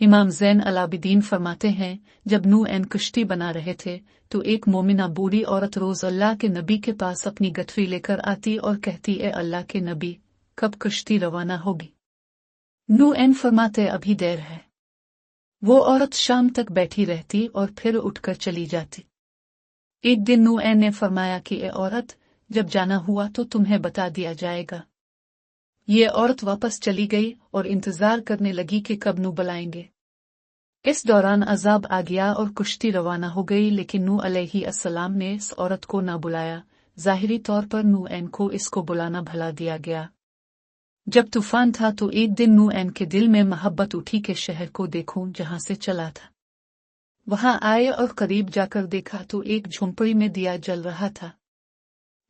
इमाम ज़ैन अलाबिदीन फरमाते हैं, जब नूह कश्ती बना रहे थे तो एक मोमिना बूढ़ी औरत रोज अल्लाह के नबी के पास अपनी गठरी लेकर आती और कहती, ए अल्लाह के नबी, कब कश्ती रवाना होगी? नूह फरमाते, अभी देर है। वो औरत शाम तक बैठी रहती और फिर उठकर चली जाती। एक दिन नूह ने फरमाया कि ए औरत, जब जाना हुआ तो तुम्हें बता दिया जाएगा। ये औरत वापस चली गई और इंतजार करने लगी कि कब नूह बुलाएंगे। इस दौरान अजाब आ गया और कश्ती रवाना हो गई, लेकिन नूह अलैहिस्सलाम ने इस औरत को न बुलाया। ज़ाहिरी तौर पर नूह को इसको बुलाना भला दिया गया। जब तूफान था तो एक दिन नूह के दिल में मोहब्बत उठी कि शहर को देखूं जहां से चला था। वहां आए और करीब जाकर देखा तो एक झोंपड़ी में दिया जल रहा था।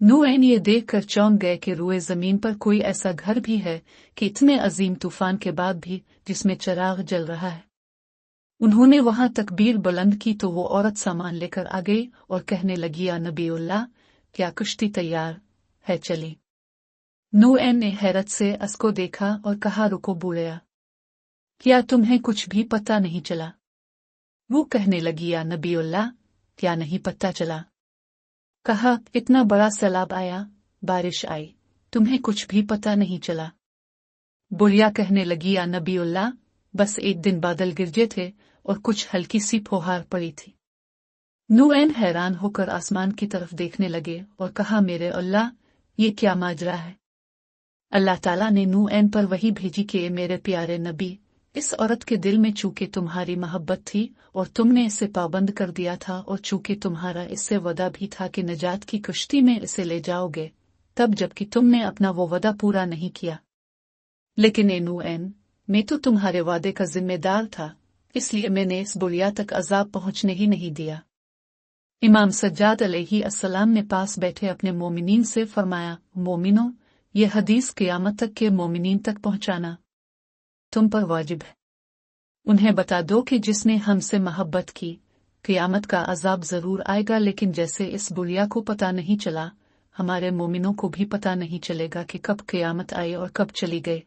नूह ये देखकर चौंक गए कि रुए जमीन पर कोई ऐसा घर भी है कि इतने अजीम तूफान के बाद भी जिसमें चिराग जल रहा है। उन्होंने वहां तकबीर बुलंद की तो वो औरत सामान लेकर आ गई और कहने लगी, या नबीउल्लाह, क्या कश्ती तैयार है, चली? नूह ने हैरत से उसको देखा और कहा, रुको बूढ़िया, क्या तुम्हें कुछ भी पता नहीं चला? वो कहने लगी, या नबीउल्लाह, क्या नहीं पता चला? कहा, इतना बड़ा सैलाब आया, बारिश आई, तुम्हें कुछ भी पता नहीं चला? बुढ़िया कहने लगी, या नबीउल्लाह, बस एक दिन बादल गिरजे थे और कुछ हल्की सी फुहार पड़ी थी। नूह हैरान होकर आसमान की तरफ देखने लगे और कहा, मेरे अल्लाह, ये क्या माजरा है? अल्लाह ताला ने नूह पर वही भेजी कि मेरे प्यारे नबी, इस औरत के दिल में चूंकि तुम्हारी मोहब्बत थी और तुमने इसे पाबंद कर दिया था, और चूंकि तुम्हारा इससे वदा भी था कि नजात की कश्ती में इसे ले जाओगे, तब जबकि तुमने अपना वो वदा पूरा नहीं किया। लेकिन ए नूह, मैं तो तुम्हारे वादे का जिम्मेदार था, इसलिए मैंने इस बुढ़िया तक अजाब पहुंचने ही नहीं दिया। इमाम सज्जाद अलैहिस्सलाम ने पास बैठे अपने मोमिनीन से फरमाया, मोमिनो, ये हदीस क़यामत तक के मोमिनीन तक पहुंचाना तुम पर वाजिब है। उन्हें बता दो कि जिसने हमसे मोहब्बत की, क़यामत का अजाब जरूर आएगा, लेकिन जैसे इस बुढ़िया को पता नहीं चला, हमारे मोमिनों को भी पता नहीं चलेगा कि कब क़यामत आई और कब चली गई।